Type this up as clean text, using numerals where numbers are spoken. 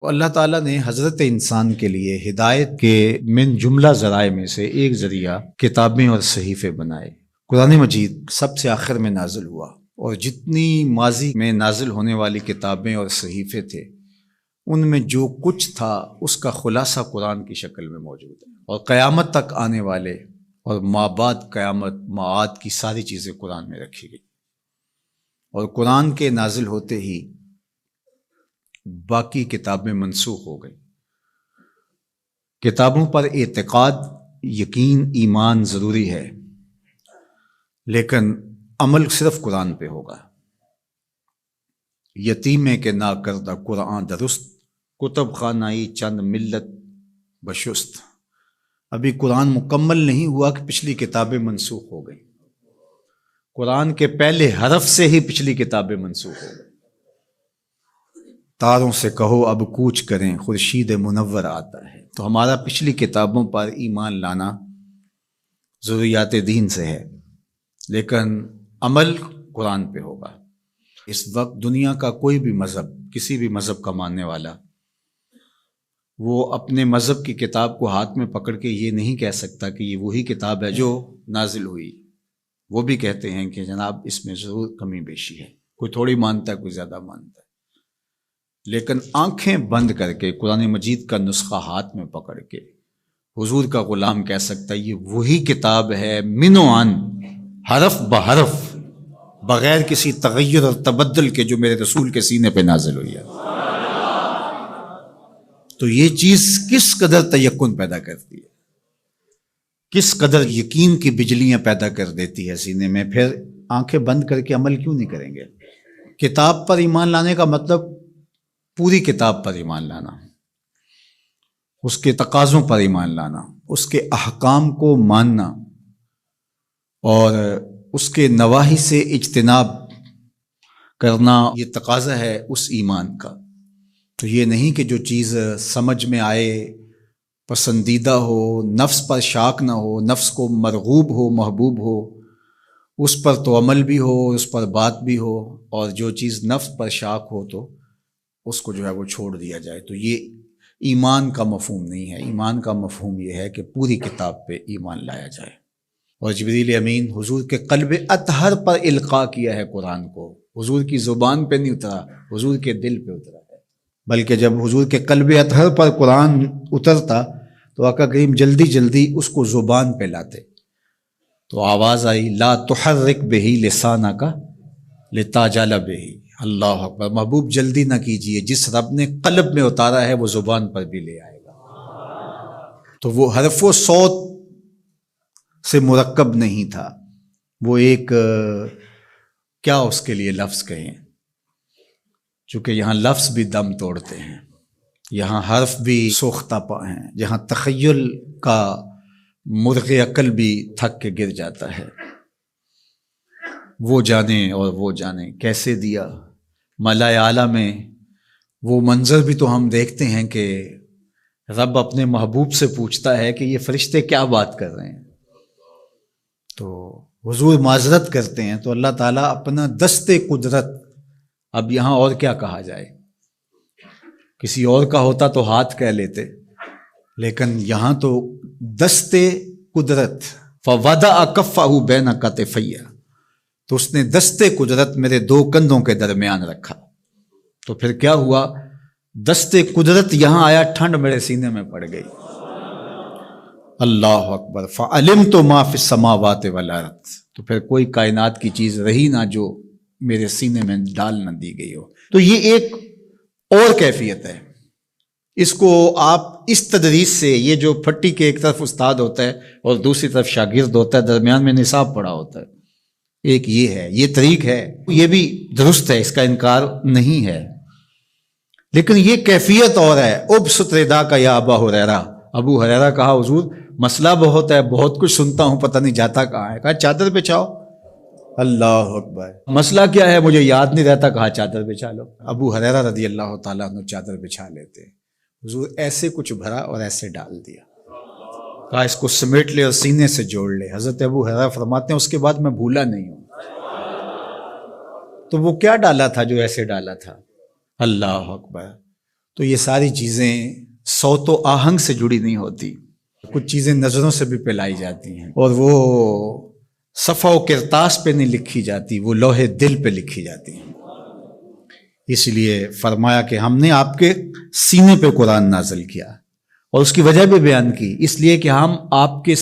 اللہ تعالیٰ نے حضرت انسان کے لیے ہدایت کے من جملہ ذرائع میں سے ایک ذریعہ کتابیں اور صحیفے بنائے۔ قرآن مجید سب سے آخر میں نازل ہوا، اور جتنی ماضی میں نازل ہونے والی کتابیں اور صحیفے تھے ان میں جو کچھ تھا اس کا خلاصہ قرآن کی شکل میں موجود ہے، اور قیامت تک آنے والے اور ما بعد قیامت معاد کی ساری چیزیں قرآن میں رکھی گئی۔ اور قرآن کے نازل ہوتے ہی باقی کتابیں منسوخ ہو گئی۔ کتابوں پر اعتقاد، یقین، ایمان ضروری ہے، لیکن عمل صرف قرآن پہ ہوگا۔ یتیمے کے نا کردہ قرآن درست، کتب خانائی چند ملت بشست۔ ابھی قرآن مکمل نہیں ہوا کہ پچھلی کتابیں منسوخ ہو گئیں۔ قرآن کے پہلے حرف سے ہی پچھلی کتابیں منسوخ ہو گئیں۔ تاروں سے کہو اب کوچ کریں، خورشید منور آتا ہے۔ تو ہمارا پچھلی کتابوں پر ایمان لانا ضروریات دین سے ہے، لیکن عمل قرآن پہ ہوگا۔ اس وقت دنیا کا کوئی بھی مذہب، کسی بھی مذہب کا ماننے والا، وہ اپنے مذہب کی کتاب کو ہاتھ میں پکڑ کے یہ نہیں کہہ سکتا کہ یہ وہی کتاب ہے جو نازل ہوئی۔ وہ بھی کہتے ہیں کہ جناب اس میں ضرور کمی بیشی ہے، کوئی تھوڑی مانتا ہے، کوئی زیادہ مانتا ہے، لیکن آنکھیں بند کر کے قرآن مجید کا نسخہ ہاتھ میں پکڑ کے حضور کا غلام کہہ سکتا ہے یہ وہی کتاب ہے من و عن، حرف بحرف، بغیر کسی تغیر اور تبدل کے، جو میرے رسول کے سینے پہ نازل ہوئی ہے۔ تو یہ چیز کس قدر تیقن پیدا کرتی ہے، کس قدر یقین کی بجلیاں پیدا کر دیتی ہے سینے میں۔ پھر آنکھیں بند کر کے عمل کیوں نہیں کریں گے؟ کتاب پر ایمان لانے کا مطلب پوری کتاب پر ایمان لانا، اس کے تقاضوں پر ایمان لانا، اس کے احکام کو ماننا، اور اس کے نواہی سے اجتناب کرنا، یہ تقاضا ہے اس ایمان کا۔ تو یہ نہیں کہ جو چیز سمجھ میں آئے، پسندیدہ ہو، نفس پر شاک نہ ہو، نفس کو مرغوب ہو، محبوب ہو، اس پر تو عمل بھی ہو، اس پر بات بھی ہو، اور جو چیز نفس پر شاک ہو تو اس کو جو ہے وہ چھوڑ دیا جائے۔ تو یہ ایمان کا مفہوم نہیں ہے۔ ایمان کا مفہوم یہ ہے کہ پوری کتاب پہ ایمان لایا جائے۔ اور جبریل امین حضور کے قلب اطہر پر القاء کیا ہے قرآن کو، حضور کی زبان پہ نہیں اترا، حضور کے دل پہ اترا ہے۔ بلکہ جب حضور کے قلب اطہر پر قرآن اترتا تو آقا کریم جلدی جلدی اس کو زبان پہ لاتے، تو آواز آئی لا تحرک بہ لسانک لتعجل بہ۔ اللہ اکبر، محبوب جلدی نہ کیجئے، جس رب نے قلب میں اتارا ہے وہ زبان پر بھی لے آئے گا۔ تو وہ حرف و صوت سے مرکب نہیں تھا، وہ ایک کیا اس کے لیے لفظ کہیں، چونکہ یہاں لفظ بھی دم توڑتے ہیں، یہاں حرف بھی سوختہ پا ہیں، جہاں تخیل کا مرغ عقل بھی تھک کے گر جاتا ہے۔ وہ جانے اور وہ جانے کیسے دیا ملائے اعلیٰ میں۔ وہ منظر بھی تو ہم دیکھتے ہیں کہ رب اپنے محبوب سے پوچھتا ہے کہ یہ فرشتے کیا بات کر رہے ہیں، تو حضور معذرت کرتے ہیں، تو اللہ تعالیٰ اپنا دست قدرت، اب یہاں اور کیا کہا جائے، کسی اور کا ہوتا تو ہاتھ کہہ لیتے، لیکن یہاں تو دست قدرت، فوضع کفہ بین کتفی، تو اس نے دست قدرت میرے دو کندھوں کے درمیان رکھا۔ تو پھر کیا ہوا، دست قدرت یہاں آیا، ٹھنڈ میرے سینے میں پڑ گئی۔ اللہ اکبر، فعلمت ما فی السماوات والارض، تو پھر کوئی کائنات کی چیز رہی نہ جو میرے سینے میں ڈال نہ دی گئی ہو۔ تو یہ ایک اور کیفیت ہے، اس کو آپ اس تدریس سے، یہ جو پھٹی کے ایک طرف استاد ہوتا ہے اور دوسری طرف شاگرد ہوتا ہے، درمیان میں نصاب پڑا ہوتا ہے، ایک یہ ہے، یہ طریق ہے، یہ بھی درست ہے، اس کا انکار نہیں ہے، لیکن یہ کیفیت اور ہے۔ ابسط ردا کا یا ابا ہریرہ، ابو ہریرہ کہا حضور مسئلہ بہت ہے، بہت کچھ سنتا ہوں، پتہ نہیں جاتا کہاں ہے، کہا چادر بچھاؤ۔ اللہ اکبر، مسئلہ کیا ہے مجھے یاد نہیں رہتا، کہا چادر بچھا لو۔ ابو ہریرہ رضی اللہ تعالیٰ عنہ چادر بچھا لیتے، حضور ایسے کچھ بھرا اور ایسے ڈال دیا، کہا اس کو سمیٹ لے اور سینے سے جوڑ لے۔ حضرت ابو ہریرہ فرماتے ہیں اس کے بعد میں بھولا نہیں ہوں۔ تو وہ کیا ڈالا تھا جو ایسے ڈالا تھا؟ اللہ اکبر۔ تو یہ ساری چیزیں صوت و آہنگ سے جڑی نہیں ہوتی، کچھ چیزیں نظروں سے بھی پلائی جاتی ہیں، اور وہ صفحہ و کرتاس پہ نہیں لکھی جاتی، وہ لوح دل پہ لکھی جاتی ہیں۔ اس لیے فرمایا کہ ہم نے آپ کے سینے پہ قرآن نازل کیا، اور اس کی وجہ بھی بیان کی، اس لیے کہ ہم آپ کے